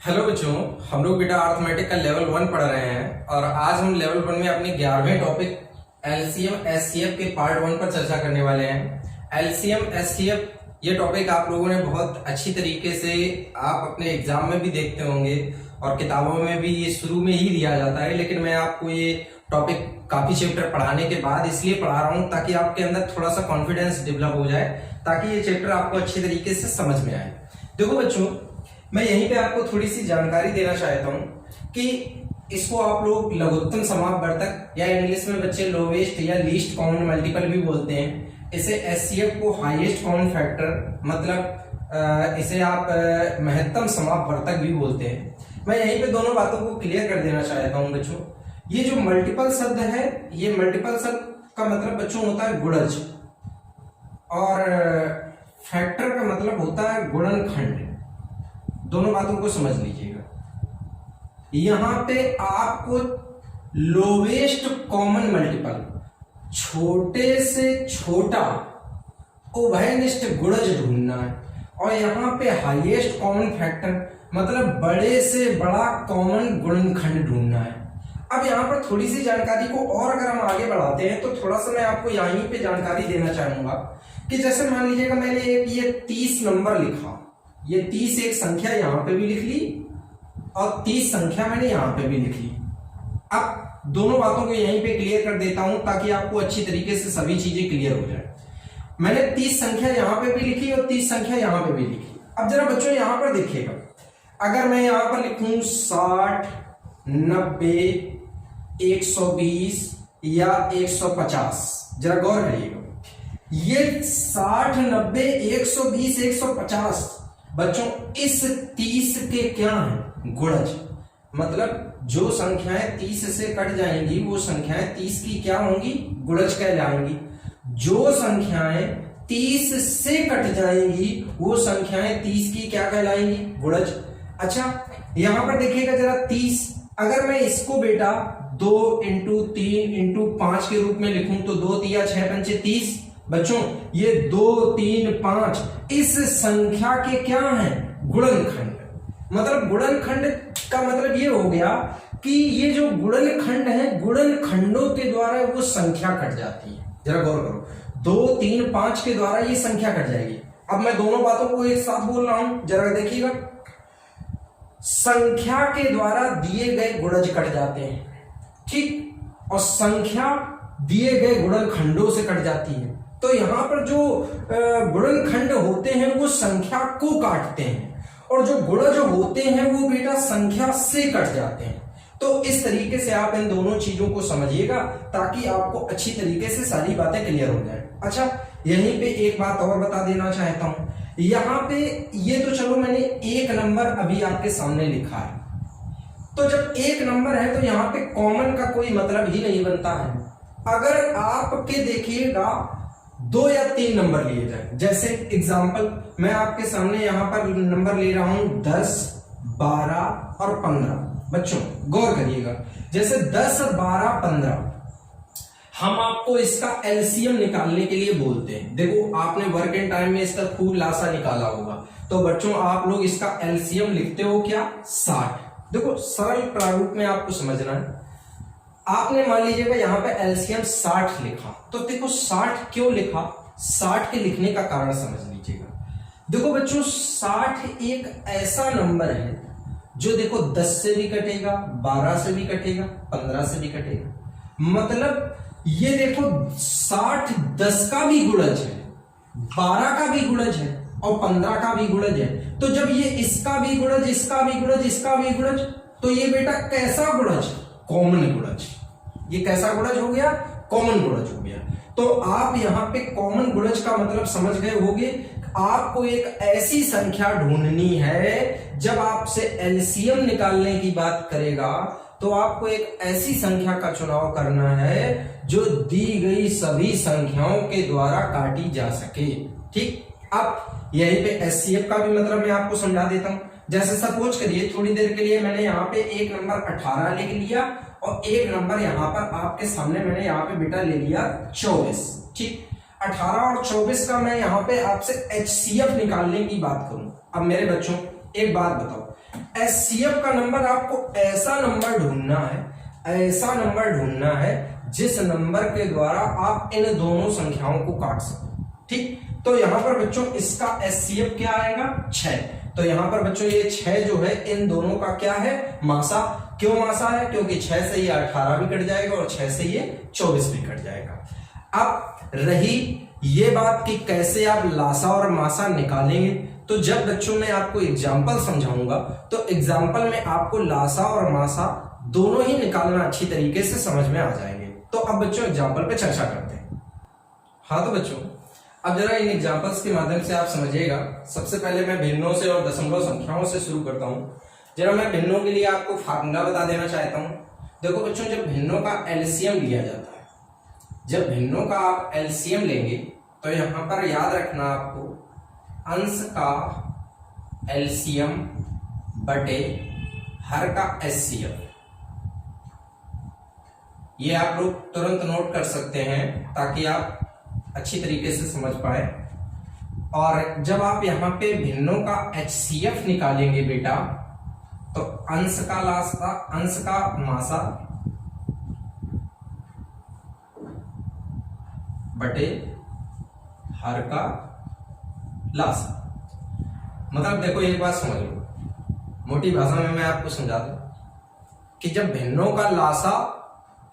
Hello बच्चों, हम लोग बेटा अर्थमेटिक का लेवल 1 पढ़ रहे हैं और आज हम लेवल 1 में अपने 11वें टॉपिक एलसीएम एचसीएफ के पार्ट 1 पर चर्चा करने वाले हैं। एलसीएम एचसीएफ ये टॉपिक आप लोगों ने बहुत अच्छी तरीके से आप अपने एग्जाम में भी देखते होंगे और किताबों में भी ये शुरू में ही दिया जाता है, लेकिन मैं आपको ये टॉपिक काफी चैप्टर पढ़ाने के बाद इसलिए पढ़ा रहा हूँ ताकि आपके अंदर थोड़ा सा कॉन्फिडेंस डेवलप हो जाए, ताकि ये चैप्टर आपको अच्छे तरीके से समझ में आए। देखो बच्चों, मैं यहीं पे आपको थोड़ी सी जानकारी देना चाहता हूं कि इसको आप लोग लघुत्तम समापवर्तक या इंग्लिश में बच्चे लोवेस्ट या लीस्ट कॉमन मल्टीपल भी बोलते हैं। इसे एचसीएफ को हाईएस्ट कॉमन फैक्टर मतलब इसे आप महत्तम समापवर्तक भी बोलते हैं। मैं यहीं पे दोनों बातों को क्लियर कर देना चाहता हूं बच्चों। ये जो मल्टीपल शब्द है, ये मल्टीपल शब्द का मतलब बच्चों होता है गुणज और फैक्टर का मतलब होता है गुणनखंड। दोनों बातों को समझ लीजिएगा। यहां पे आपको लोवेस्ट कॉमन मल्टीपल, छोटे से छोटा उभयनिष्ठ गुणज ढूंढना है, और यहां पे हाईएस्ट कॉमन फैक्टर मतलब बड़े से बड़ा कॉमन गुणनखंड ढूंढना है। अब यहां पर थोड़ी सी जानकारी को और अगर हम आगे बढ़ाते हैं तो थोड़ा सा मैं आपको यहीं पे जानकारी देना चाहूंगा कि जैसे मान लीजिएगा मैंने एक ये 30 नंबर लिखा, ये 30 एक संख्या यहां पे भी लिख ली और 30 संख्या मैंने यहां पे भी लिख ली। अब दोनों बातों को यहीं पे क्लियर कर देता हूं ताकि आपको अच्छी तरीके से सभी चीजें क्लियर हो जाए। मैंने 30 संख्या यहां पे भी लिखी और 30 संख्या यहां पे भी लिखी। अब जरा बच्चों यहां पर देखिएगा, अगर मैं यहां पर लिखूं 60, 90, 120 या 150, जरा गौर करिएगा। ये 60, 90, 120, 150 बच्चों इस 30 के क्या हैं? गुणज। मतलब जो संख्याएं 30 से कट जाएंगी वो संख्याएं 30 की क्या होंगी? गुणज कहलाएंगी। जो संख्याएं 30 से कट जाएंगी वो संख्याएं 30 की क्या कहलाएंगी? गुणज। अच्छा यहां पर देखिएगा जरा 30, अगर मैं इसको बेटा 2 × 3 × 5 के रूप में लिखूं तो 2 × 6 × 5 30। बच्चों ये 2, 3, 5 इस संख्या के क्या हैं? गुणनखंड। मतलब गुणनखंड का मतलब ये हो गया कि ये जो गुणनखंड है, गुणनखंडों के द्वारा वो संख्या कट जाती है। जरा गौर करो, 2, 3, 5 के द्वारा ये संख्या कट जाएगी। अब मैं दोनों बातों को एक साथ बोल रहा हूं, जरा देखिएगा। संख्या के द्वारा दिए गए गुणज कट जाते हैं, ठीक, और संख्या दिए गए गुणनखंडों से कट जाती है। तो यहां पर जो गुणनखंड होते हैं वो संख्या को काटते हैं और जो गुणज होते हैं वो बेटा संख्या से कट जाते हैं। तो इस तरीके से आप इन दोनों चीजों को समझिएगा ताकि आपको अच्छी तरीके से सारी बातें क्लियर हो जाए। अच्छा यहीं पे एक बात और बता देना चाहता हूं, यहां पे ये तो चलो मैंने एक नंबर अभी आपके सामने लिखा है, तो जब एक नंबर है तो यहां पे कॉमन का कोई मतलब ही नहीं बनता है। अगर आपके देखिएगा 2 या 3 नंबर लिए जाए, जैसे एग्जांपल मैं आपके सामने यहां पर नंबर ले रहा हूं 10, 12 और 15। बच्चों गौर करिएगा, जैसे 10, 12, 15 हम आपको इसका एलसीएम निकालने के लिए बोलते हैं। देखो आपने वर्क एंड टाइम में इसका खूब लासा निकाला होगा, तो बच्चों आप लोग इसका एलसीएम लिखते हो क्या? 60। देखो सरल प्रारूप में आपको समझना है। आपने मान लीजिएगा यहां पे एलसीएम 60 लिखा, तो देखो 60 क्यों लिखा? 60 के लिखने का कारण समझ लीजिएगा। देखो बच्चों 60 एक ऐसा नंबर है जो देखो 10 से भी कटेगा, 12 से भी कटेगा, 15 से भी कटेगा। मतलब ये देखो 60 10 का भी गुणज है, 12 का भी गुणज है और 15 का भी गुणज है। तो जब ये इसका भी गुणज, इसका भी गुणज, इसका भी गुणज, तो ये बेटा कैसा गुणज? कॉमन गुणज। ये कैसा गुणज हो गया? कॉमन गुणज हो गया। तो आप यहां पे कॉमन गुणज का मतलब समझ गए होंगे। आपको एक ऐसी संख्या ढूंढनी है, जब आपसे एलसीएम निकालने की बात करेगा तो आपको एक ऐसी संख्या का चुनाव करना है जो दी गई सभी संख्याओं के द्वारा काटी जा सके। ठीक, अब यहीं पे एचसीएफ का भी मतलब मैं आपको समझा देता हूं। जैसे सपोज करिए थोड़ी देर के लिए मैंने यहाँ पे एक नंबर 18 लिख लिया और एक नंबर यहाँ पर आपके सामने मैंने यहाँ पे बेटा ले लिया 24। ठीक, 18 और 24 का मैं यहाँ पे आपसे एचसीएफ निकालने की बात करूं। अब मेरे बच्चों एक बात बताओ, एचसीएफ का नंबर आपको ऐसा नंबर ढूंढना है जिस नंबर के द्वारा आप इन दोनों संख्याओं को काट सको। ठीक, तो यहां पर बच्चों इसका एचसीएफ क्या आएगा 6। तो यहां पर बच्चों ये 6 जो है इन दोनों का क्या है मासा। क्यों मासा है? क्योंकि 6 से ये 18 भी कट जाएगा और 6 से ये 24 भी कट जाएगा। अब रही ये बात कि कैसे आप लासा और मासा निकालेंगे, तो जब बच्चों मैं आपको एग्जाम्पल समझाऊंगा तो एग्जाम्पल में आपको लासा और मासा दोनों ही निकालना अच्छी तरीके से समझ में आ जाएंगे। तो अब बच्चों एग्जाम्पल पे चर्चा करते हैं। हाँ तो बच्चों अब जरा इन एग्जाम्पल्स के माध्यम से आप समझिएगा। सबसे पहले मैं भिन्नों से और दशमलव संख्याओं से शुरू करता हूं। जरा मैं भिन्नों के लिए आपको फार्मूला बता देना चाहता हूं। देखो बच्चों, जब भिन्नों का एलसीएम लिया जाता है, जब भिन्नों का आप एलसीएम लेंगे तो यहां पर याद रखना आपको अंश का एलसीएम बटे हर का एचसीएफ। ये आप लोग तुरंत नोट कर सकते हैं ताकि आप अच्छी तरीके से समझ पाए। और जब आप यहां पे भिन्नों का एचसीएफ निकालेंगे बेटा, तो अंश का मासा बटे हर का लासा। मतलब देखो एक बात समझ लो, मोटी भाषा में मैं आपको समझा दूं कि जब भिन्नों का लासा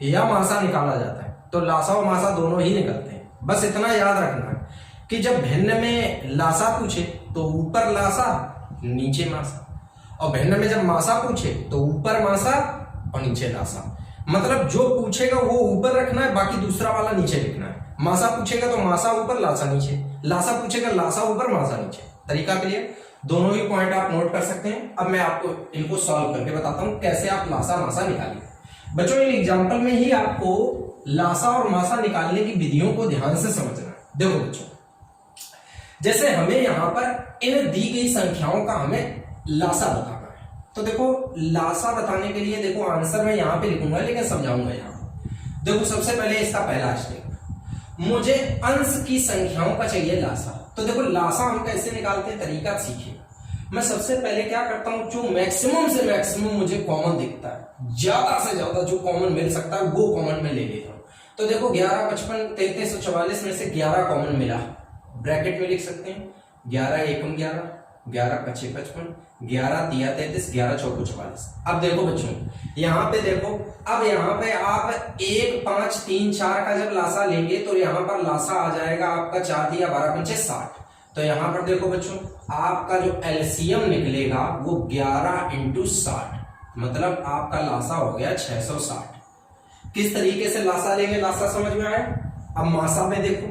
या मासा निकाला जाता है तो लासा और मासा दोनों ही निकलते हैं। बस इतना याद रखना है कि जब भिन्न में लासा पूछे तो ऊपर लासा नीचे मासा, और भिन्न में जब मासा पूछे तो ऊपर मासा और नीचे लासा। मतलब जो पूछेगा वो ऊपर रखना है, बाकी दूसरा वाला नीचे लिखना है। मासा पूछेगा तो मासा ऊपर लासा नीचे, लासा पूछेगा लासा ऊपर मासा नीचे। तरीका के लिए दोनों ही पॉइंट आप नोट कर सकते हैं। अब मैं आपको इनको सॉल्व करके बताता हूं कैसे आप लासा मासा निकालिए। बच्चों इन एग्जाम्पल में ही आपको लासा और मासा निकालने की विधियों को ध्यान से समझना है। देखो बच्चों, जैसे हमें यहां पर इन दी गई संख्याओं का हमें लासा बताना है, तो देखो लासा बताने के लिए देखो आंसर मैं यहां पे लिखूंगा लेकिन समझाऊंगा यहां। देखो सबसे पहले इसका पहला स्टेप, मुझे अंश की संख्याओं का चाहिए लासा। तो देखो लासा हम कैसे निकालते हैं, तरीका सीखिए। मैं सबसे पहले क्या करता हूं, जो मैक्सिमम से मैक्सिमम मुझे कॉमन दिखता है, ज्यादा से ज्यादा जो कॉमन मिल सकता है वो कॉमन में ले लेता हूं। तो देखो 11, 55, 33 और 44 में से 11 कॉमन मिला, ब्रैकेट में लिख सकते हैं 11 एकम 11, 11 पच्चीस 55, 11 तिया 33, 11 चौको 44। अब देखो बच्चों यहाँ पे देखो, अब यहाँ पे आप 1, 5, 3, 4 का जब लासा लेंगे तो यहाँ पर लासा आ जाएगा आपका 4 तिया 12 पंचे 60। तो यहाँ पर देखो बच्चों आपका जो एलसीएम निकलेगा वो 11 × 60, मतलब आपका लासा हो गया 660। किस तरीके से लासा लेंगे, लासा समझ में आया। अब मासा में देखो,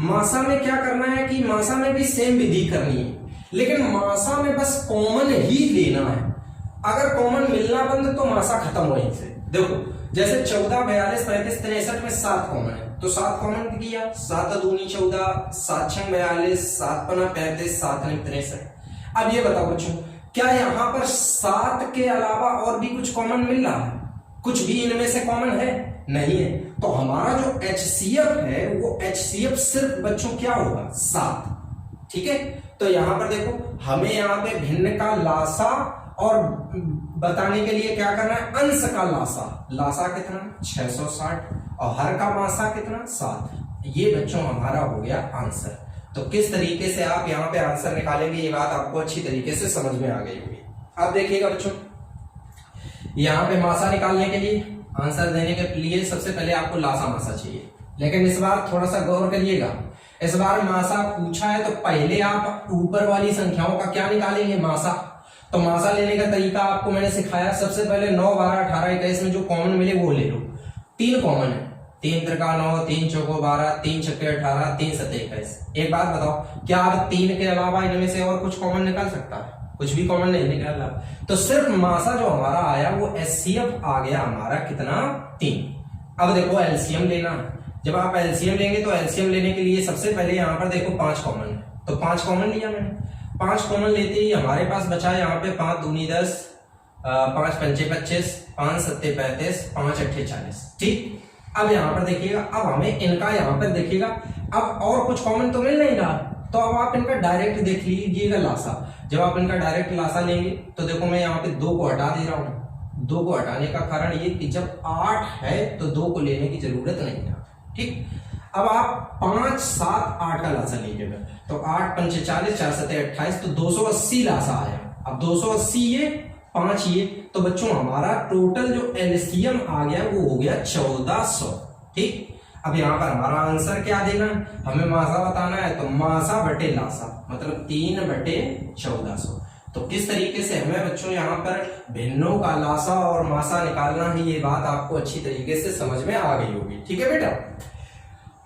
मासा में क्या करना है कि मासा में भी सेम विधि करनी है, लेकिन मासा में बस कॉमन ही लेना है। अगर कॉमन मिलना बंद तो मासा खत्म वहीं से। देखो जैसे 14, 42, 35, 63 में 7 कॉमन है, तो 7 कॉमन किया, 7 दूनी 14, 7 छंग 42, 7 पना 35, 7 ने 63। अब ये बताओ बच्चों, क्या यहां पर 7 के अलावा और भी कुछ कॉमन मिल रहा है? कुछ भी इनमें से कॉमन है? नहीं है। तो हमारा जो एचसीएफ है वो एचसीएफ सिर्फ बच्चों क्या होगा 7। ठीक है, तो यहां पर देखो हमें यहाँ पे भिन्न का लासा और बताने के लिए क्या करना है, अंश का लासा। लासा कितना 660 और हर का मासा कितना 7। ये बच्चों हमारा हो गया आंसर। तो किस तरीके से आप यहाँ पे आंसर निकालेंगे ये बात आपको अच्छी तरीके से समझ में आ गई होगी। अब देखिएगा बच्चों, यहाँ पे मासा निकालने के लिए, आंसर देने के लिए सबसे पहले आपको लासा मासा चाहिए, लेकिन इस बार थोड़ा सा गौर करिएगा। इस बार मासा पूछा है तो पहले आप ऊपर वाली संख्याओं का क्या निकालेंगे, मासा। तो मासा लेने का तरीका आपको मैंने सिखाया। सबसे पहले 9, 12, 18, 21 में जो कॉमन मिले वो ले लो। 3 कॉमन है, 3 त्रिका 9, 3 चौको 12, 3 छक्के 18, 3 सत्ते 21। एक बात बताओ, क्या आप 3 के अलावा इनमें से और कुछ कॉमन निकाल सकता है? कुछ भी कॉमन नहीं निकाला। तो सिर्फ मासा जो हमारा आया वो एचसीएफ आ गया हमारा कितना 3। अब देखो एलसीएम लेना है। जब आप एलसीएम लेंगे तो एलसीएम लेने के लिए सबसे पहले यहाँ पर देखो 5 कॉमन है, तो 5 कॉमन लिया मैंने। 5 कॉमन लेते ही हमारे पास बचा यहाँ पे 5 दूनी 10, 5 पंचे 25, 5 सत्ते 35, 5 अट्ठे 40। ठीक, अब यहाँ पर देखिएगा, अब हमें इनका यहाँ पर देखिएगा, अब और कुछ कॉमन तो मिल नहीं रहा, तो अब आप इनका डायरेक्ट देख लीजिएगा लासा। जब आप इनका डायरेक्ट लासा लेंगे तो देखो मैं यहाँ पे 2 को हटा दे रहा हूँ। 2 को हटाने का कारण ये कि जब 8 है तो 2 को लेने की जरूरत नहीं है। ठीक, अब आप 5, 7, 8 का लासा लीजिएगा तो 8 पंचे 40, 4 सते 28, तो 280 लासा आया। अब 280 ये 5 ये, तो बच्चों हमारा टोटल जो एलसीएम आ गया वो हो गया 1400। ठीक, अब यहाँ पर हमारा आंसर क्या देना है, हमें मासा बताना है, तो मासा बटे लासा मतलब 3 बटे 1400। तो किस तरीके से हमें बच्चों यहाँ पर भिन्नों का लासा और मासा निकालना है, ये बात आपको अच्छी तरीके से समझ में आ गई होगी। ठीक है बेटा,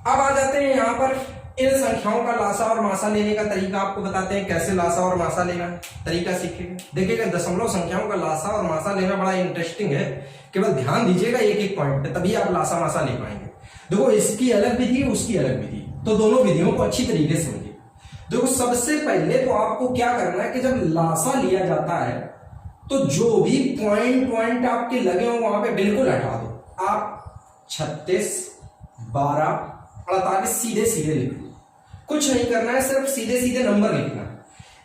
अब आ जाते हैं यहाँ पर इन संख्याओं का लासा और मासा लेने का तरीका आपको बताते हैं, कैसे लासा और मासा लेना तरीका सीखेंगे। देखिएगा दशमलव संख्याओं का लासा और मासा लेना बड़ा इंटरेस्टिंग है, केवल ध्यान दीजिएगा एक एक पॉइंट पे, तभी आप लासा मासा ले पाएंगे। देखो इसकी अलग विधि उसकी अलग विधि, तो दोनों विधियों को अच्छी तरीके से समझिए। देखो सबसे पहले तो आपको क्या करना है कि जब लासा लिया जाता है तो जो भी पॉइंट आपके लगे हो वहां पे बिल्कुल हटा दो। आप 36, 12, 48 सीधे सीधे लिख लो, कुछ नहीं करना है, सिर्फ सीधे सीधे नंबर लिखना है।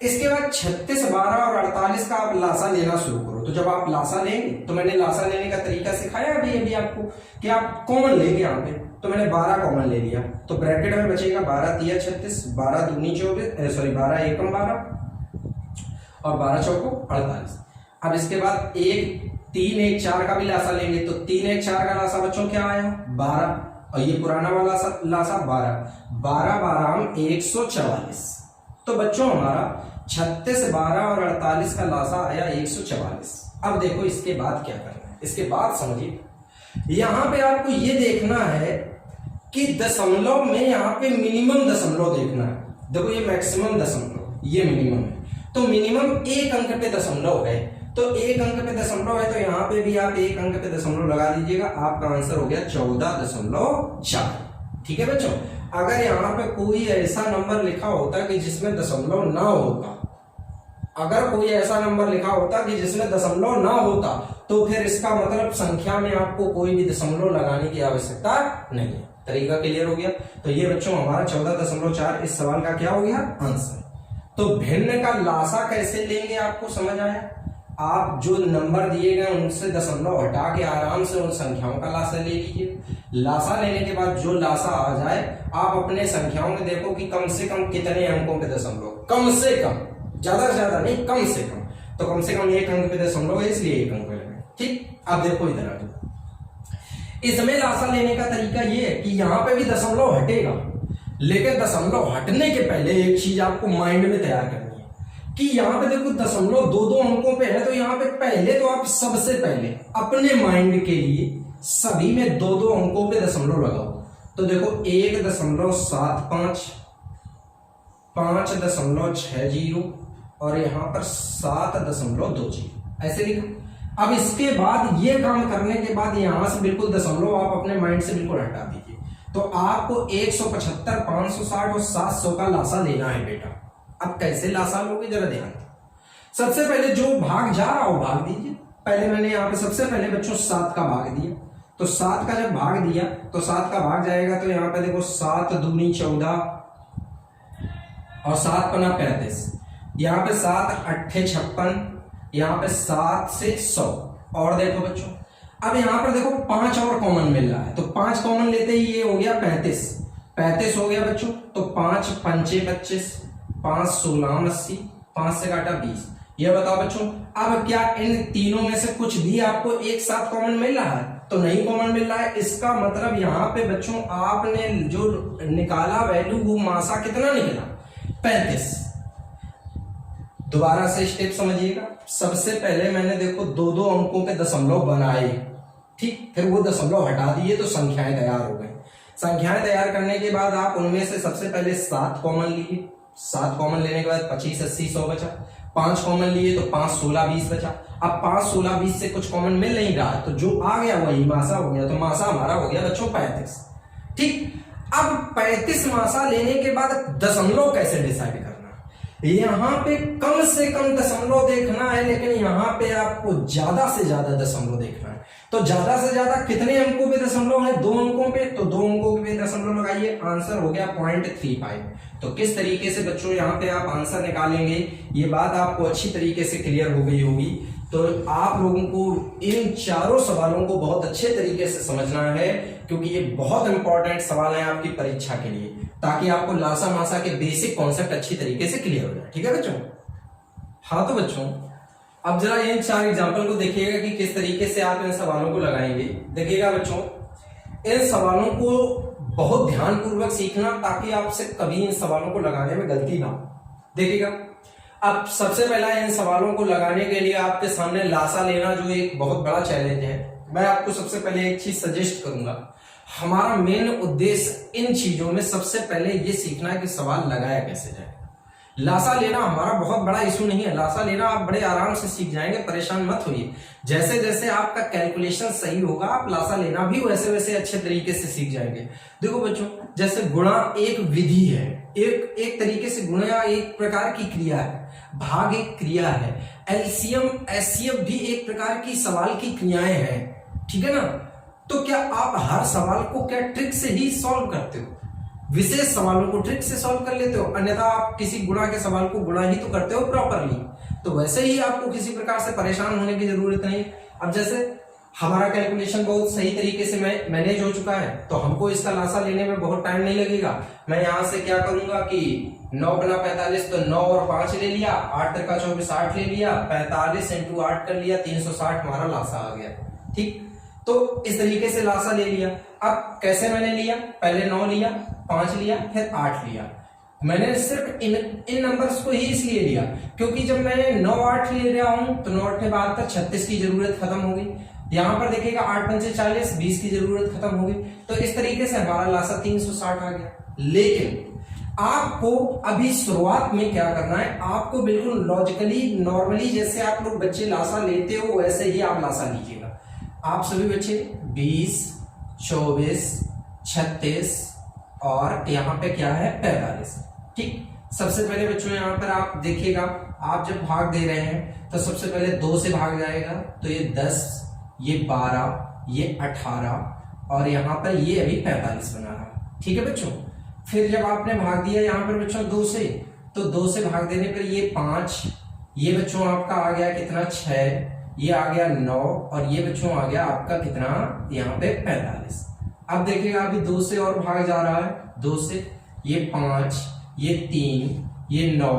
इसके बाद 36, 12 और 48 का आप लासा लेना शुरू करो। तो जब आप लासा लेंगे तो मैंने लासा लेने का तरीका सिखाया अभी आपको कि आप कॉमन लेंगे यहाँ पे, तो मैंने 12 कॉमन ले लिया, तो ब्रैकेट में बचेगा 12 तिया 36, 12 दूनी 24, सॉरी 12 एकम 12 और 12 चौको 48। अब इसके बाद 1, 3, 1, 4 का भी लासा लेंगे, तो 3, 1, 4 का लासा बच्चों क्या आया 12, और ये पुराना वाला लासा 12, 12, 12 144। तो बच्चों हमारा 36, 12 और 48 का लासा आया 144। अब देखो इसके बाद क्या करना है, इसके बाद समझिए, यहां पे आपको ये देखना है कि दशमलव में यहाँ पे मिनिमम दशमलव देखना है। देखो ये मैक्सिमम दशमलव, ये मिनिमम है, तो मिनिमम 1 अंक पे दशमलव है, तो 1 अंक पे दशमलव है, तो यहाँ पे भी आप 1 अंक पे दशमलव लगा दीजिएगा, आपका आंसर हो गया 14.4। ठीक है बच्चों, अगर यहाँ पे कोई ऐसा नंबर लिखा होता कि जिसमें दशमलव ना होता, अगर कोई ऐसा नंबर लिखा होता कि जिसमें दशमलव ना होता, तो फिर इसका मतलब संख्या में आपको कोई भी दशमलव लगाने की आवश्यकता नहीं है। तरीका क्लियर हो गया। तो ये बच्चों हमारा 14.4 इस सवाल का क्या हो गया आंसर। तो भिन्न का लासा कैसे लेंगे आपको समझ आया। आप जो नंबर दिए गए उनसे दशमलव हटा के आराम से उन संख्याओं का लासा ले लीजिए। लासा लेने के बाद जो लासा आ जाए आप अपने संख्याओं में देखो कि कम से कम कितने अंकों पे दशमलव, कम से कम, ज्यादा से ज्यादा नहीं, कम से कम, तो कम से कम 1 अंक पे दशमलव है, इसलिए 1 अंक लगे। ठीक, अब देखो इधर आ जाओ। इसमें लासा लेने का तरीका ये है कि यहाँ पे भी दशमलव हटेगा, लेकिन दशमलव हटने के पहले एक चीज आपको माइंड में तैयार करनी है कि यहाँ पे देखो दशमलव 2-2 अंकों पे है, तो यहाँ पे पहले तो आप सबसे पहले अपने माइंड के लिए सभी में 2-2 अंकों पे दशमलव लगाओ। तो देखो 1.75, 5.60 और यहाँ पर 7.20 ऐसे लिखा। अब इसके बाद ये काम करने के बाद यहां से बिल्कुल दशमलव आप अपने माइंड से बिल्कुल हटा दीजिए। तो आपको 175, 560 और 700 का लासा लेना है बेटा। अब कैसे लासा लोगे जरा ध्यान। सबसे पहले जो भाग जा रहा हो भाग दीजिए। पहले मैंने यहाँ पे सबसे पहले बच्चों 7 का भाग दिया, तो 7 का जब भाग दिया तो 7 का भाग जाएगा, तो यहाँ पे देखो 7 दूनी 14 और 7 पना 35, यहाँ पे 7 अट्ठे 56, यहाँ पे 7 से 100। और देखो बच्चों अब यहाँ पर देखो 5 और कॉमन मिल रहा है, तो 5 कॉमन लेते ही ये हो गया 35 हो गया बच्चों। तो 5 पंचे 25, 5 16 80, 5 से काटा 20। ये बताओ बच्चों अब क्या इन तीनों में से कुछ भी आपको एक साथ कॉमन मिल रहा है? तो नहीं कॉमन मिल रहा है। इसका मतलब यहाँ पे बच्चों आपने जो निकाला वैल्यू वो मासा कितना निकला 35। दोबारा से स्टेप समझिएगा। सबसे पहले मैंने देखो 2-2 अंकों पे दशमलव बनाए, ठीक, फिर वो दशमलव हटा दिए तो संख्याएं तैयार हो गई। संख्याएं तैयार करने के बाद आप उनमें से सबसे पहले 7 कॉमन लिए, 7 कॉमन लेने के बाद 25 80 100 बचा। 5 कॉमन लिए तो 5 16 20 बचा। अब 5 16 20 से कुछ कॉमन मिल नहीं रहा, तो जो आ गया वही मासा हो गया, तो मासा हमारा हो गया बच्चों 35। ठीक, अब 35 मासा लेने के बाद दशमलव कैसे डिसाइड करना, यहाँ पे कम से कम दशमलव देखना है, लेकिन यहाँ पे आपको ज्यादा से ज्यादा दशमलव देखना है। तो ज्यादा से ज्यादा कितने अंकों पे दशमलव है? 2 अंकों पे, तो 2 अंकों पे दशमलव लगाइए, आंसर हो गया 0.35। तो किस तरीके से बच्चों यहाँ पे आप आंसर निकालेंगे, ये बात आपको अच्छी तरीके से क्लियर हो गई होगी। तो आप लोगों को इन चारों सवालों को बहुत अच्छे तरीके से समझना है, क्योंकि ये बहुत इंपॉर्टेंट सवाल है आपकी परीक्षा के लिए, ताकि आपको लासा मासा के बेसिक कॉन्सेप्ट अच्छी तरीके से क्लियर हो जाए। ठीक है बच्चों? हाँ तो बच्चों अब जरा इन 4 एग्जाम्पल को देखिएगा कि किस तरीके से आप इन सवालों को लगाएंगे। देखिएगा बच्चों, इन सवालों को बहुत ध्यानपूर्वक सीखना, ताकि आपसे कभी इन सवालों को लगाने में गलती ना हो। देखिएगा, अब सबसे पहला इन सवालों को लगाने के लिए आपके सामने लासा लेना जो एक बहुत बड़ा चैलेंज है। मैं आपको सबसे पहले एक चीज सजेस्ट करूंगा। हमारा मेन उद्देश्य इन चीजों में सबसे पहले ये सीखना है कि सवाल लगाया कैसे जाए। लासा लेना हमारा बहुत बड़ा इशू नहीं है, लासा लेना आप बड़े आराम से सीख जाएंगे, परेशान मत होइए। जैसे जैसे आपका कैलकुलेशन सही होगा, आप लासा लेना भी वैसे वैसे अच्छे तरीके से सीख जाएंगे। देखो बच्चों, जैसे गुणा एक विधि है, एक तरीके से गुणा एक प्रकार की क्रिया है, भाग एक क्रिया है, एलसीएम एचसीएफ भी एक प्रकार की सवाल की क्रियाएं हैं। ठीक है ना? तो क्या आप हर सवाल को क्या ट्रिक से ही सॉल्व करते हो? विशेष सवालों को ट्रिक से सॉल्व कर लेते हो, अन्यथा आप किसी गुणा के सवाल को गुणा ही तो करते हो प्रॉपरली। तो वैसे ही आपको किसी प्रकार से परेशान होने की जरूरत नहीं। अब जैसे हमारा कैलकुलेशन बहुत सही तरीके से मैनेज हो चुका है, तो हमको इसका लासा लेने में बहुत टाइम नहीं लगेगा। मैं यहां से क्या करूंगा कि 9 गुना 45, तो 9 और 5 ले लिया, 8 त्रिका 24, 8 ले लिया, 45 इंटू 8 कर लिया, 360 हमारा लासा आ गया। ठीक, तो इस तरीके से लासा ले लिया। अब कैसे मैंने लिया? पहले 9 लिया, 5 लिया, फिर 8 लिया। मैंने सिर्फ इन नंबर्स को ही इसलिए लिया क्योंकि जब मैंने 9 8 ले रहा हूं तो 9 8 बाद तक 36 की जरूरत खत्म हो गई। यहां पर देखिएगा 8 पंचे 40, 20 की जरूरत खत्म हो गई। तो इस तरीके से हमारा लासा 360 आ गया। लेकिन आपको अभी शुरुआत में क्या करना है, आपको बिल्कुल लॉजिकली नॉर्मली जैसे आप लोग बच्चे लासा लेते हो वैसे ही आप लासा लीजिएगा। आप सभी बच्चे 20, 24, 36 और यहाँ पे क्या है 45। ठीक, सबसे पहले बच्चों यहाँ पर आप देखिएगा, आप जब भाग दे रहे हैं तो सबसे पहले 2 से भाग जाएगा, तो ये 10, ये 12, ये 18 और यहाँ पर ये अभी 45 बना रहा। ठीक है बच्चों? फिर जब आपने भाग दिया यहाँ पर बच्चों 2 से, तो 2 से भाग देने पर ये 5, ये बच्चों आपका आ गया कितना 6, ये आ गया 9 और ये बच्चों आ गया आपका कितना यहाँ पे 45। अब देखिएगा अभी 2 से और भाग जा रहा है, 2 से ये 5, ये 3, ये 9,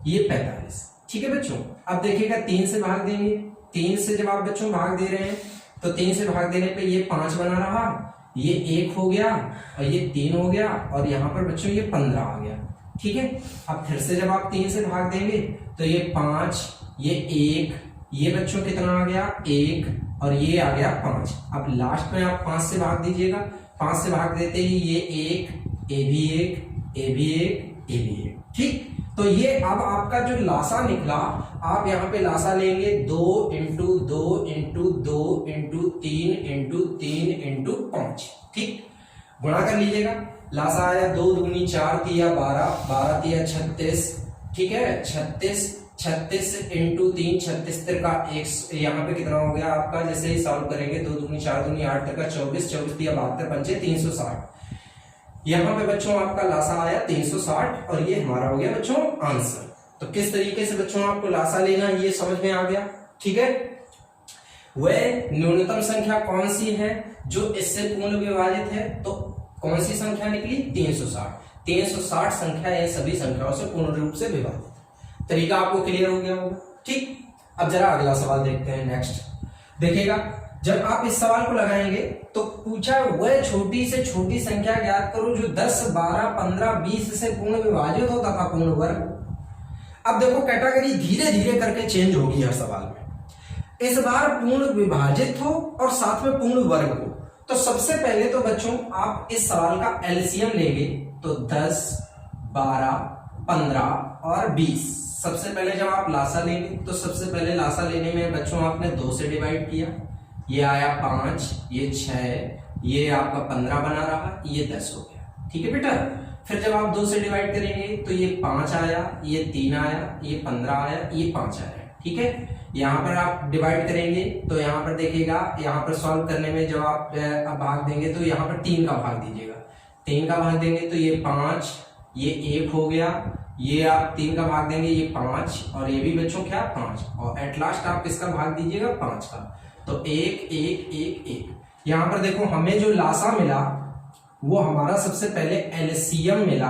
ये 45। ठीक है बच्चों? अब देखिएगा 3 से भाग देंगे, 3 से जब आप बच्चों भाग दे रहे हैं तो 3 से भाग देने पे ये 5 बना रहा, ये 1 हो गया और ये 3 हो गया और यहाँ पर बच्चों ये 15 आ गया। ठीक है, अब फिर से जब आप 3 से भाग देंगे तो ये 5, ये 1, ये बच्चों कितना आ गया 1 और ये आ गया 5। अब लास्ट में आप 5 से भाग दीजिएगा, 5 से भाग देते ही ये 1, ये भी 1, ये भी 1, ये भी 1। ठीक, तो ये अब आपका जो लासा निकला, आप यहाँ पे लासा लेंगे 2 into 2 into 2 into 3 into 3 into 5। ठीक, गुणा कर लीजिएगा, लासा आया 2 दूनी 4 तिया 12, 12 तिया 36। ठीक है, 36 इंटू 3, 36 त्रिका 1, यहाँ पे कितना हो गया आपका, जैसे ही सॉल्व करेंगे 2 दूनी 4 दूनी 8 त्रिका 24, 24 तिया 72 पंचे 360। यहाँ पे बच्चों आपका लासा आया 360 और ये हमारा हो गया बच्चों आंसर। तो किस तरीके से बच्चों आपको लासा लेना ये समझ में आ गया। ठीक है, वह न्यूनतम संख्या कौन सी है जो इससे पूर्ण विभाजित है? तो कौन सी संख्या निकली? 360। 360 संख्या है सभी संख्याओं से पूर्ण रूप से विभाजित। तरीका आपको क्लियर हो गया होगा। ठीक, अब जरा अगला सवाल देखते हैं। नेक्स्ट देखिएगा, जब आप इस सवाल को लगाएंगे तो पूछा वह छोटी से छोटी संख्या ज्ञात करो जो 10, 12, 15, 20 से पूर्ण विभाजित हो तथा पूर्ण वर्ग। अब देखो कैटेगरी धीरे धीरे करके चेंज होगी हर सवाल में। इस बार पूर्ण विभाजित हो और साथ में पूर्ण वर्ग हो। तो सबसे पहले तो बच्चों आप इस सवाल का एलसीएम लेंगे, तो 10, 12, 15 और 20। सबसे पहले जब आप लासा लेंगे तो सबसे पहले लासा लेने में बच्चों आपने 2 से डिवाइड किया, ये आया 5, ये 6, ये आपका 15 बना रहा, ये 10 हो गया। ठीक है बेटा, फिर जब आप 2 से डिवाइड करेंगे तो ये 5 आया, ये 3 आया, ये 15 आया, ये 5 आया। ठीक है, यहाँ पर आप डिवाइड करेंगे तो यहाँ पर देखिएगा, यहाँ पर सॉल्व करने में जब आप भाग देंगे तो यहाँ पर 3 का भाग दीजिएगा। 3 का भाग देंगे तो ये 5, ये 1 हो गया, ये आप 3 का भाग देंगे ये 5, और ये भी बच्चों क्या 5, और एट लास्ट आप किसका भाग दीजिएगा 5 का। तो 1 1 1 1। यहाँ पर देखो हमें जो लासा मिला वो हमारा सबसे पहले एलसीएम मिला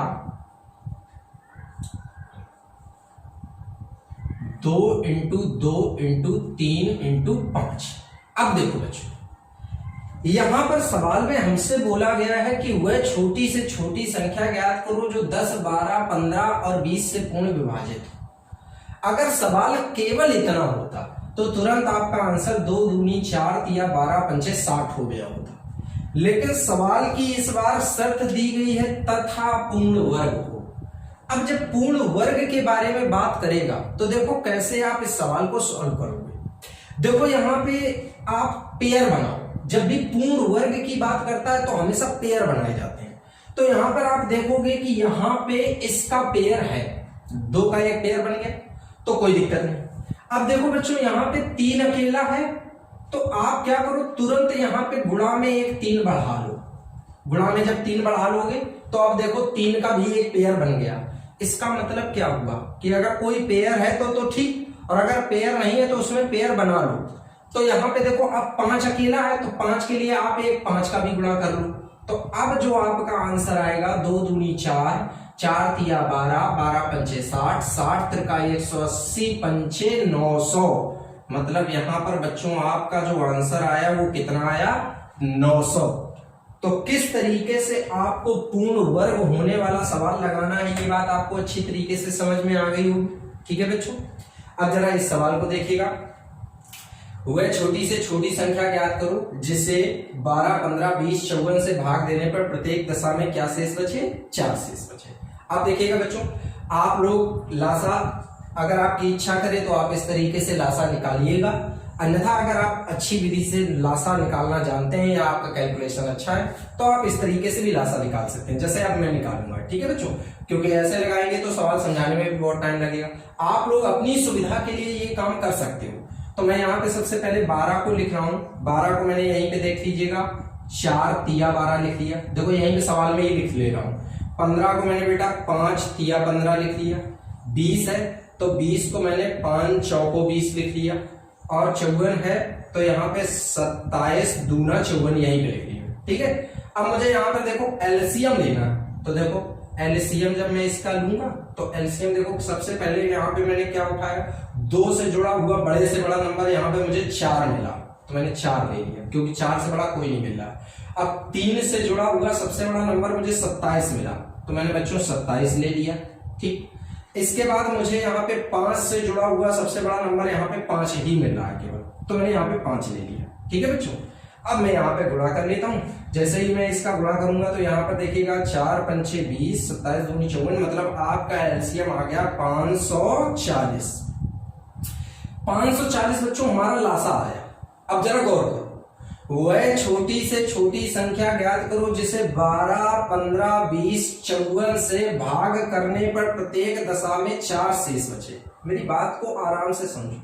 2 इंटू 2 इंटू 3 इंटू 5। अब देखो बच्चों, यहां पर सवाल में हमसे बोला गया है कि वह छोटी से छोटी संख्या ज्ञात करो जो 10, 12, 15 और 20 से पूर्ण विभाजित हो। अगर सवाल केवल इतना होता तो तुरंत आपका आंसर 2 दूनी 4 या 12 पंचे 60 हो गया होता, लेकिन सवाल की इस बार शर्त दी गई है तथा पूर्ण वर्ग हो। अब जब पूर्ण वर्ग के बारे में बात करेगा तो देखो कैसे आप इस सवाल को सॉल्व करोगे। देखो यहां पे आप पेयर बनाओ, जब भी पूर्ण वर्ग की बात करता है तो हमेशा पेयर बनाए जाते हैं। तो यहां पर आप देखोगे कि यहां पे इसका पेयर है, 2 का एक पेयर बन गया तो कोई दिक्कत नहीं। अब देखो बच्चों यहाँ पे 3 अकेला है तो आप क्या करो, तुरंत यहाँ पे गुणा में एक 3 बढ़ा लो। गुणा में जब 3 बढ़ा लोगे तो अब देखो 3 का भी एक पेयर बन गया। इसका मतलब क्या हुआ कि अगर कोई पेयर है तो ठीक, और अगर पेयर नहीं है तो उसमें पेयर बना लो। तो यहाँ पे देखो अब 5 अकेला है तो 5 के लिए आप एक 5 का भी गुणा कर लो। तो अब जो आपका आंसर आएगा 2 दूनी 4, 4 तिया 12, 12 पंचे 60, 60 त्रिका 180, पंचे 900। मतलब यहां पर बच्चों आपका जो आंसर आया वो कितना आया 900। तो किस तरीके से आपको पूर्ण वर्ग होने वाला सवाल लगाना है ये बात आपको अच्छी तरीके से समझ में आ गई होगी। ठीक है बच्चों, अब जरा इस सवाल को देखिएगा। वह छोटी से छोटी संख्या ज्ञात करो जिसे 12, 15, 20, 54 से भाग देने पर प्रत्येक दशा में क्या शेष बचे, 4 शेष बचे। अब देखिएगा बच्चों, आप लोग लासा अगर आपकी इच्छा करे तो आप इस तरीके से लासा निकालिएगा, अन्यथा अगर आप अच्छी विधि से लासा निकालना जानते हैं या आपका कैलकुलेशन अच्छा है तो आप इस तरीके से भी लासा निकाल सकते हैं, जैसे अब मैं निकालूंगा। ठीक है बच्चों, क्योंकि ऐसे लगाएंगे तो सवाल समझाने में भी बहुत टाइम लगेगा। आप लोग अपनी सुविधा के लिए ये काम कर सकते हो। तो मैं यहाँ पे सबसे पहले 12 को लिख रहा हूं। 12 को मैंने यहीं पे देख लीजिएगा 4 तिया 12 लिख लिया, देखो यहीं पे सवाल में ही लिख ले रहा हूं। 15 को मैंने बेटा 5 तिया 15 लिख लिया। 20 है तो 20 को मैंने 5 चौको 20 लिख लिया, और 54 है तो यहाँ पे 27 दूना 54 यहीं पे लिख लिया। ठीक है, अब मुझे यहाँ पर देखो एलसीएम लेना, तो देखो एलसीएम जब मैं इसका लूंगा तो एलसीएम देखो सबसे पहले यहाँ पे मैंने क्या उठाया, 2 से जुड़ा हुआ बड़े से बड़ा नंबर यहाँ पे मुझे 4 मिला तो मैंने 4 ले लिया, क्योंकि 4 से बड़ा कोई नहीं मिल रहा। अब 3 से जुड़ा हुआ सबसे बड़ा नंबर मुझे 27 मिला तो मैंने बच्चों 27 ले लिया। ठीक, इसके बाद मुझे यहाँ पे 5 से जुड़ा हुआ सबसे बड़ा नंबर यहाँ पे 5 ही मिल रहा है केवल, तो मैंने यहाँ पे 5 ले लिया। ठीक है बच्चों, अब मैं यहाँ पे गुणा कर लेता हूँ। जैसे ही मैं इसका गुणा करूंगा तो यहाँ पर देखिएगा 4 पंचे 20, 27 दूनी 54, मतलब आपका एलसीएम आ गया 540। 540 बच्चों हमारा लासा आया। अब जरा गौर करो, वह छोटी से छोटी संख्या ज्ञात करो जिसे 12, 15, 20, 54 से भाग करने पर प्रत्येक दशा में 4 शेष बचे। मेरी बात को आराम से समझो।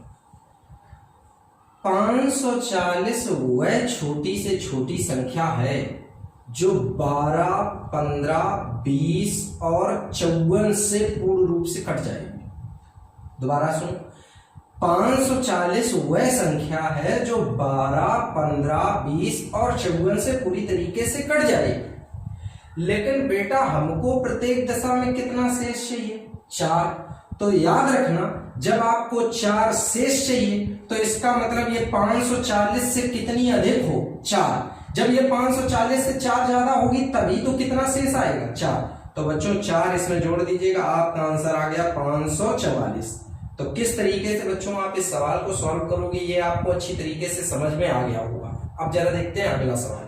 540 वह छोटी से छोटी संख्या है जो 12, 15, 20 और 54 से पूर्ण रूप से कट जाएगी। दोबारा सुनो, 540 वह संख्या है जो 12, 15, 20 और 54 से पूरी तरीके से कट जाएगी। लेकिन बेटा हमको प्रत्येक दशा में कितना शेष चाहिए, 4। तो याद रखना, जब आपको 4 शेष चाहिए तो इसका मतलब ये 540 से कितनी अधिक हो, 4। जब ये 540 से 4 ज्यादा होगी तभी तो कितना शेष आएगा, 4। तो बच्चों 4 इसमें जोड़ दीजिएगा, आपका आंसर आ गया 544। तो किस तरीके से बच्चों आप इस सवाल को सॉल्व करोगे ये आपको अच्छी तरीके से समझ में आ गया होगा। अब जरा देखते हैं अगला सवाल,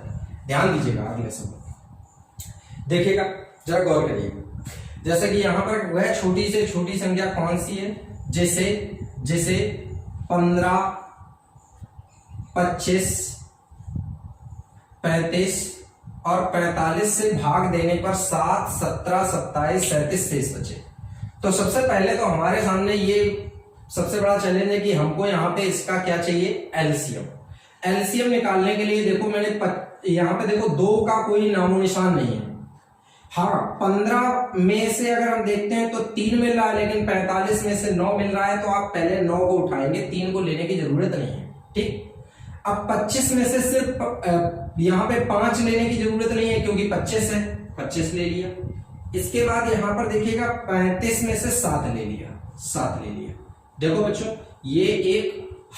ध्यान दीजिएगा अगले सवाल देखिएगा, जरा गौर करिएगा। जैसे कि यहां पर वह छोटी से छोटी संख्या कौन सी है, जैसे 15, 25, 35, और 45 से भाग देने पर 7, 17, 27, 37 शेष बचे। तो सबसे पहले तो हमारे सामने ये सबसे बड़ा चैलेंज है कि हमको यहाँ पे इसका क्या चाहिए, एलसीएम। एलसीएम निकालने के लिए देखो मैंने यहाँ पे देखो 2 का कोई नामो निशान नहीं है। हाँ, 15 में से अगर हम देखते हैं तो 3 मिल रहा है, लेकिन 45 में से 9 मिल रहा है, तो आप पहले 9 को उठाएंगे, 3 को लेने की जरूरत नहीं है। ठीक, अब 25 में से सिर्फ यहाँ पे 5 लेने की जरूरत नहीं है क्योंकि 25 है, 25 ले लिया। इसके बाद यहाँ पर देखिएगा 35 में से 7 ले लिया, 7 ले लिया। देखो बच्चों, ये एक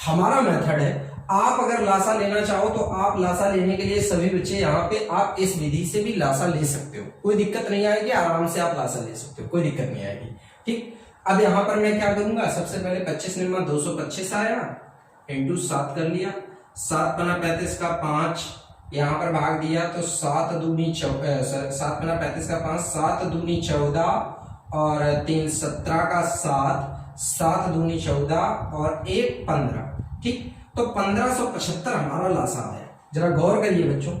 हमारा मेथड है। आप अगर लासा लेना चाहो तो आप लासा लेने के लिए सभी बच्चे यहाँ पे आप इस विधि से भी लासा ले सकते हो, कोई दिक्कत नहीं आएगी, आराम से आप लासा ले सकते हो, कोई दिक्कत नहीं आएगी। ठीक, अब यहाँ पर मैं क्या करूंगा, सबसे पहले 25 निम्मा 225 आया इंटू 7 कर लिया, 7 पना 35 का 5 यहाँ पर भाग दिया तो 7 दूनी 7 पना 35 का 5, 7 दूनी 14 और 3 17 का 7, 7 दूनी 14 और 1 15। ठीक, तो 1575 हमारा लासा है। जरा गौर करिए बच्चों,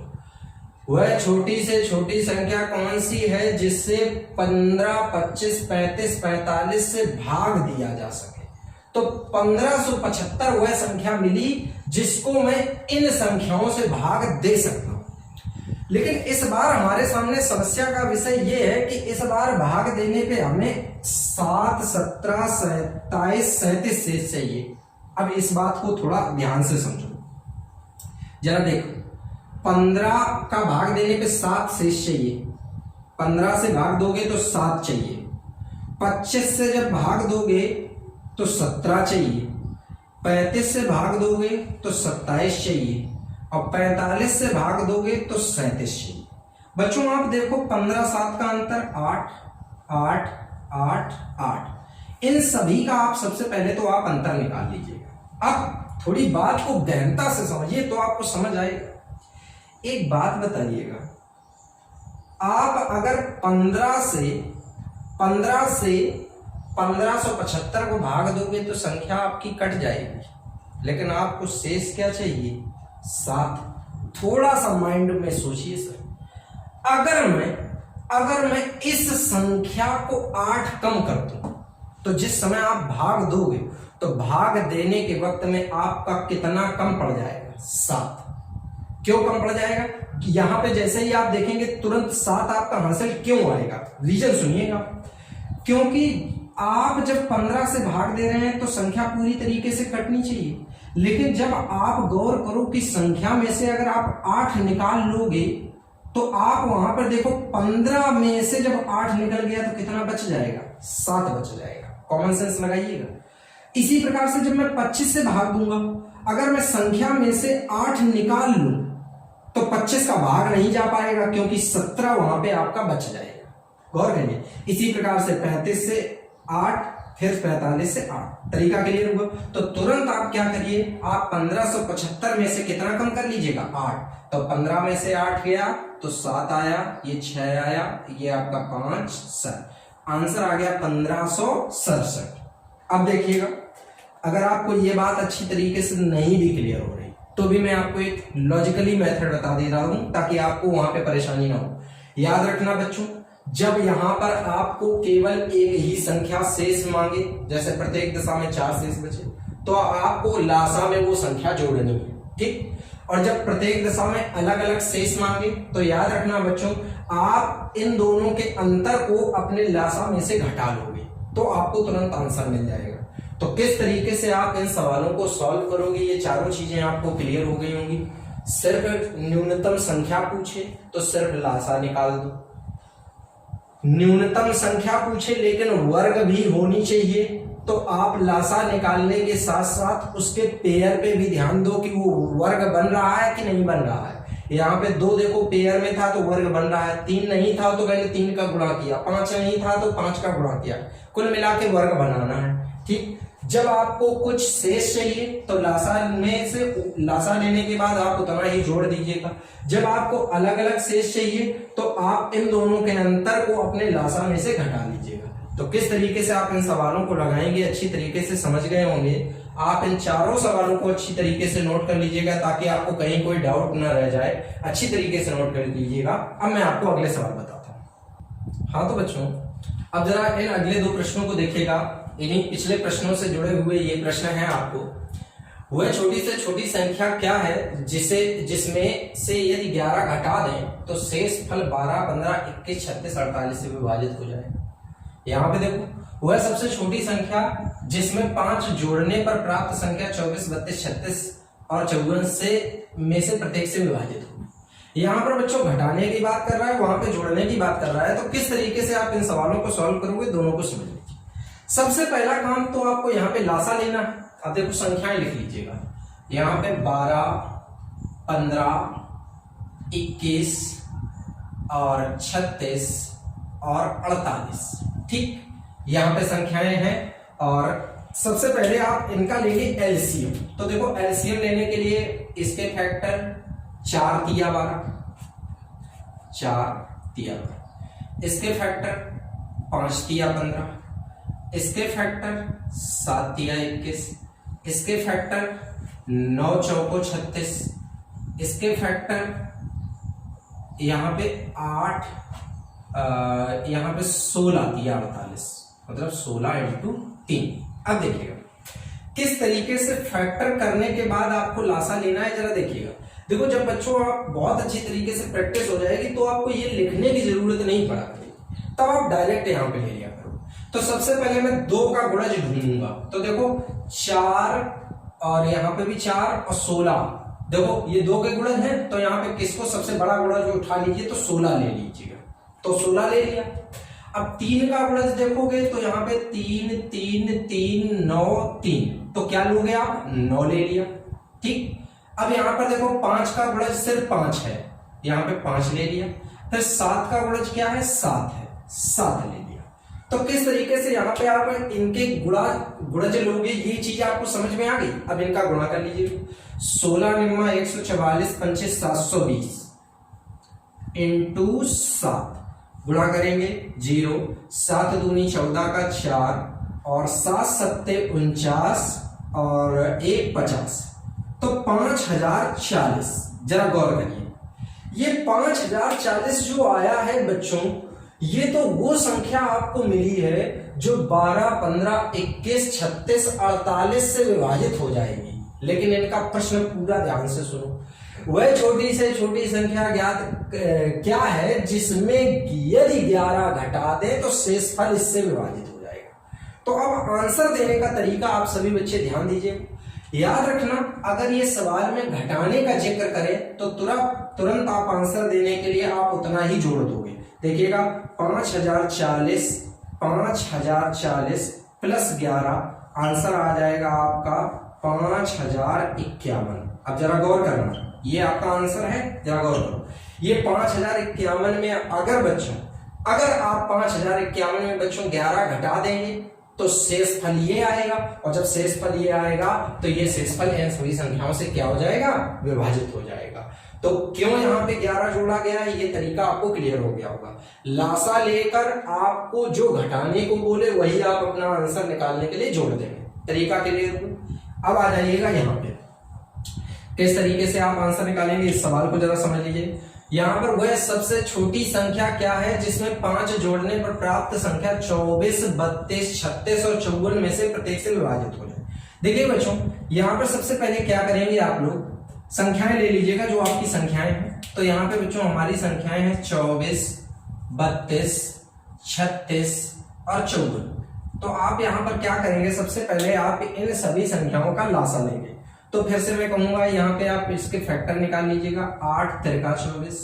वह छोटी से छोटी संख्या कौन सी है जिससे 15, 25, 35, 45 से भाग दिया जा सके। तो 1575 वह संख्या मिली जिसको मैं इन संख्याओं से भाग दे सकता हूं। लेकिन इस बार हमारे सामने समस्या का विषय यह है कि इस बार भाग देने पे हमें 7, 17, 27, 37 शेष चाहिए। अब इस बात को थोड़ा ध्यान से समझो, जरा देखो, 15 का भाग देने पे 7 शेष चाहिए, 15 से भाग दोगे तो 7 चाहिए, 25 से जब भाग दोगे तो 17 चाहिए, 35 से भाग दोगे तो 27 चाहिए और 45 से भाग दोगे तो 37 चाहिए। बच्चों आप देखो 15, 7 का अंतर 8, 8, 8, 8। इन सभी का आप सबसे पहले तो आप अंतर निकाल लीजिएगा। अब थोड़ी बात को गहनता से समझिए तो आपको समझ आएगा। एक बात बताइएगा, आप अगर 15 से 1575 को भाग दोगे तो संख्या आपकी कट जाएगी, लेकिन आपको शेष क्या चाहिए, 7। थोड़ा सा माइंड में सोचिए सर, अगर मैं इस संख्या को 8 कम कर दूं तो जिस समय आप भाग दोगे तो भाग देने के वक्त में आपका कितना कम पड़ जाएगा, 7। क्यों कम पड़ जाएगा, यहां पे जैसे ही आप देखेंगे तुरंत 7 आपका हासिल क्यों आएगा, रीजन सुनिएगा। क्योंकि आप जब 15 से भाग दे रहे हैं तो संख्या पूरी तरीके से कटनी चाहिए, लेकिन जब आप गौर करो कि संख्या में से अगर आप 8 निकाल लोगे तो आप वहां पर देखो 15 में से जब 8 निकल गया तो कितना बच जाएगा, 7 बच जाएगा। कॉमन सेंस लगाइएगा। इसी प्रकार से जब मैं 25 से भाग दूंगा, अगर मैं संख्या में से 8 निकाल लूं तो 25 का भाग नहीं जा पाएगा क्योंकि 17 वहां पे आपका बच जाएगा। गौर करिए। इसी प्रकार से 35 से 8, फिर 45 से 8। तरीका क्लियर हुआ। तो तुरंत आप क्या करिए, आप 1575 में से कितना कम कर लीजिएगा, 8। तो 15 में से 8 गया तो 7 आया, ये 6 आया, ये आपका 5, 7। आंसर आ गया 1567। अब देखिएगा, अगर आपको ये बात अच्छी तरीके से नहीं भी क्लियर हो रही तो भी मैं आपको एक लॉजिकली मेथड बता दे रहा हूं ताकि आपको वहां पे परेशानी ना हो। याद रखना बच्चों, जब यहां पर आपको केवल एक ही संख्या शेष मांगे, जैसे प्रत्येक दशा में 4 शेष बचे, तो आपको लासा में वो संख्या जोड़नी है, ठीक। और जब प्रत्येक दशा में अलग अलग शेष मांगे तो याद रखना बच्चों, आप इन दोनों के अंतर को अपने लासा में से घटा लोगे तो आपको तुरंत आंसर मिल जाएगा। तो किस तरीके से आप इन सवालों को सॉल्व करोगे, ये चारों चीजें आपको क्लियर हो गई होंगी। सिर्फ न्यूनतम संख्या पूछे तो सिर्फ लासा निकाल दो, न्यूनतम संख्या पूछे लेकिन वर्ग भी होनी चाहिए तो आप लासा निकालने के साथ साथ उसके पेयर पे भी ध्यान दो कि वो वर्ग बन रहा है कि नहीं बन रहा है। यहाँ पे 2 देखो पेयर में था तो वर्ग बन रहा है, 3 नहीं था तो पहले 3 का गुणा किया, 5 नहीं था तो 5 का गुणा किया, कुल मिला के वर्ग बनाना है, ठीक। जब आपको कुछ शेष चाहिए तो लासा में से लासा लेने के बाद आप उतना ही जोड़ दीजिएगा। जब आपको अलग अलग शेष चाहिए तो आप इन दोनों के अंतर को अपने लासा में से घटा लीजिएगा। तो किस तरीके से आप इन सवालों को लगाएंगे अच्छी तरीके से समझ गए होंगे। आप इन चारों सवालों को अच्छी तरीके से नोट कर लीजिएगा ताकि आपको कहीं कोई डाउट न रह जाए। अच्छी तरीके से नोट कर लीजिएगा। अब मैं आपको अगले सवाल बताता हूं। हाँ तो बच्चों, अब जरा इन अगले दो प्रश्नों को देखिएगा। इन्हीं पिछले प्रश्नों से जुड़े हुए ये प्रश्न है आपको। वह छोटी से छोटी संख्या क्या है जिसमें से यदि 11 घटा दें तो शेष फल 12, 15, 21, 36, 48 से विभाजित हो जाए। यहाँ पे देखो, वह सबसे छोटी संख्या जिसमें 5 जोड़ने पर प्राप्त संख्या 24, 32, 36 और 54 में से प्रत्येक से विभाजित हो। यहाँ पर बच्चों घटाने की बात कर रहा है, वहां पे जोड़ने की बात कर रहा है। तो किस तरीके से आप इन सवालों को सॉल्व करोगे, दोनों को समझ लीजिए। सबसे पहला काम तो आपको यहाँ पे लासा लेना है। अब देखो संख्याएं लिख लीजिएगा। यहाँ पे 12, 15, 21 और 36 और 48, ठीक, यहाँ पे संख्याएं हैं। और सबसे पहले आप इनका लेंगे एलसीएम। तो देखो एलसीएम लेने के लिए इसके फैक्टर 4 तिया 12, 4 तिया 12, इसके फैक्टर 5 तिया 15, इसके फैक्टर 7 तिया 21, इसके फैक्टर 9 चौको 36, इसके फैक्टर यहाँ पे 8, यहाँ पे 16 तिया 48, मतलब 16 इंटू 3। अब देखिएगा किस तरीके से फैक्टर करने के बाद आपको लासा लेना है, जरा देखिएगा। देखो जब बच्चों आप बहुत अच्छी तरीके से प्रैक्टिस हो जाएगी तो आपको ये लिखने की जरूरत नहीं पड़ा करेगी, तब आप डायरेक्ट यहाँ पे ले लिया करो। तो सबसे पहले मैं 2 का गुणज ढूंढूंगा। तो देखो 4 और यहाँ पे भी 4 और 16, देखो ये 2 के गुणज हैं। तो यहाँ पे किसको सबसे बड़ा गुणज उठा लीजिए, तो 16 ले लीजिएगा। तो 16 ले लिया। अब 3 का गुणज देखोगे तो यहाँ पे 3, 3, 3, 9, 3, तो क्या लोगे आप, 9 ले लिया, ठीक। अब यहाँ पर देखो 5 का गुणज सिर्फ 5 है, यहाँ पे 5 ले लिया। फिर 7 का गुणज क्या है, 7 है, 7 ले लिया। तो किस तरीके से यहाँ पे आप इनके गुणज लोगे, ये चीज आपको समझ में आ गई। अब इनका गुणा कर लीजिए। 16 निम्मा 144, 25, 720 इंटू 7, गुणा करेंगे 0, 7 दूनी 14 का 4 और 7 सत्ते 49 और 1 50, तो 5040। जरा गौर करिए, ये 5040 जो आया है बच्चों, ये तो वो संख्या आपको मिली है जो 12, 15, 21, 36, 48 से विभाजित हो जाएगी। लेकिन इनका प्रश्न पूरा ध्यान से सुनो। वह छोटी से छोटी संख्या ज्ञात क्या है जिसमें यदि 11 घटा दे तो शेषफल इससे विभाजित हो जाएगा। तो अब आंसर देने का तरीका आप सभी बच्चे ध्यान दीजिए। याद रखना, अगर ये सवाल में घटाने का जिक्र करें तो तुरंत आप आंसर देने के लिए आप उतना ही जोड़ दोगे। देखिएगा 5040 प्लस 11, आंसर आ जाएगा आपका 5051। अब जरा गौर करना, ये आपका आंसर है, जरा गौर करो। ये 5051 में अगर आप 5051 में बच्चों 11 घटा देंगे तो शेषफल ये आएगा, और जब शेषफल ये आएगा तो ये शेषफल इन सभी संख्याओं से क्या हो जाएगा, विभाजित हो जाएगा। तो क्यों यहाँ पे 11 जोड़ा गया है, ये तरीका आपको क्लियर हो गया होगा। लासा लेकर आपको जो घटाने को बोले वही आप अपना आंसर निकालने के लिए जोड़ देंगे। तरीका क्लियर हो। अब आ जाइएगा यहाँ पे किस तरीके से आप आंसर निकालेंगे, इस सवाल को जरा समझ लीजिए। यहाँ पर वह सबसे छोटी संख्या क्या है जिसमें 5 जोड़ने पर प्राप्त संख्या 24, 32, 36 और 54 में से प्रत्येक से विभाजित हो जाए। देखिए बच्चों, यहाँ पर सबसे पहले क्या करेंगे, आप लोग संख्याएं ले लीजिएगा जो आपकी संख्याएं हैं। तो यहाँ पे बच्चों हमारी संख्याएं हैं 24, 32, 36 और 54। तो आप यहाँ पर क्या करेंगे, सबसे पहले आप इन सभी संख्याओं का लासा लेंगे। तो फिर से मैं कहूंगा यहाँ पे आप इसके फैक्टर निकाल लीजिएगा। 8 त्रिका 24,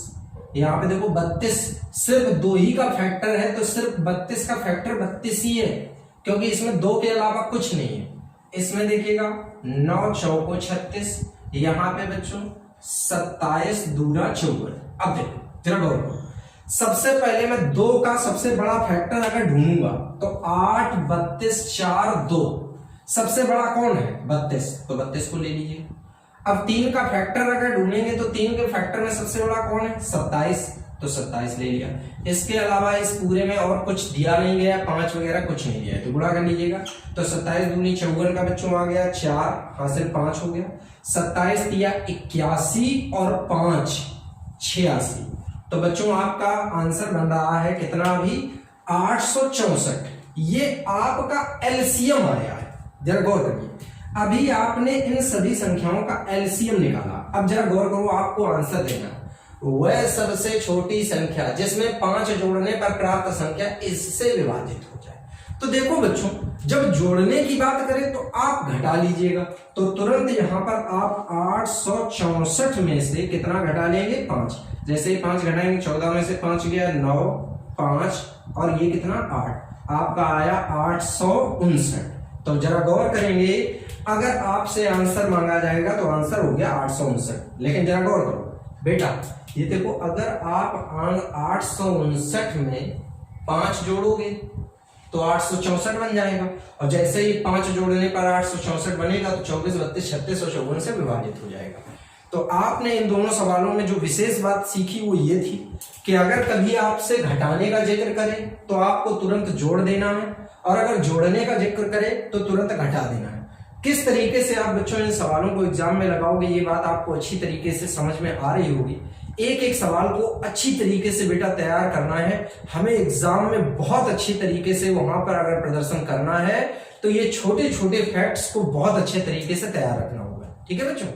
यहाँ पे देखो 32 सिर्फ 2 ही का फैक्टर है, तो सिर्फ 32 का फैक्टर 32 ही है, क्योंकि इसमें 2 के अलावा कुछ नहीं है। इसमें देखिएगा 9 चौको 36, यहाँ पे बच्चों 27 दूना 54। अब देखो जरा गौर करो, सबसे पहले मैं 2 का सबसे बड़ा फैक्टर अगर ढूंढूंगा तो 8, 32, 4, 2, सबसे बड़ा कौन है 32, तो 32 को ले लीजिए। अब 3 का फैक्टर अगर ढूंढेंगे तो 3 के फैक्टर में सबसे बड़ा कौन है 27, तो 27 ले लिया। इसके अलावा इस पूरे में और कुछ दिया नहीं गया, 5 वगैरह कुछ नहीं दिया है, तो गुणा कर लीजिएगा। तो 27 दूनी 54 का बच्चों आ गया 4 हासिल 5 हो गया। 27 दिया 81 और 5 86। तो बच्चों आपका आंसर बन रहा है कितना अभी 864। ये आपका एलसीएम आया है। जरा गौर करिए, अभी आपने इन सभी संख्याओं का एलसीएम निकाला। अब जरा गौर करो, आपको आंसर देना वह सबसे छोटी संख्या जिसमें 5 जोड़ने पर प्राप्त संख्या इससे विभाजित हो जाए। तो देखो बच्चों, जब जोड़ने की बात करें तो आप घटा लीजिएगा, तो तुरंत यहां पर आप 864 में से कितना घटा लेंगे 5। जैसे ही 5 घटाएंगे 14 में से 5 गया 9, 5 और ये कितना 8, आपका आया 859। तो जरा गौर करेंगे, अगर आपसे आंसर मांगा जाएगा तो आंसर हो गया 859। लेकिन जरा गौर करो बेटा, ये देखो अगर आप 859 में 5 जोड़ोगे तो 864 बन जाएगा, और जैसे ही 5 जोड़ने पर 864 बनेगा तो 24, 32, 36 और 54 से विभाजित हो जाएगा। तो आपने इन दोनों सवालों में जो विशेष बात सीखी वो ये थी कि अगर कभी आपसे घटाने का जिक्र करे तो आपको तुरंत जोड़ देना है, और अगर जोड़ने का जिक्र करे तो तुरंत घटा देना है। किस तरीके से आप बच्चों इन सवालों को एग्जाम में लगाओगे ये बात आपको अच्छी तरीके से समझ में आ रही होगी। एक एक सवाल को अच्छी तरीके से बेटा तैयार करना है, हमें एग्जाम में बहुत अच्छी तरीके से वहां पर अगर प्रदर्शन करना है तो ये छोटे छोटे फैक्ट्स को बहुत अच्छे तरीके से तैयार रखना होगा। ठीक है बच्चों।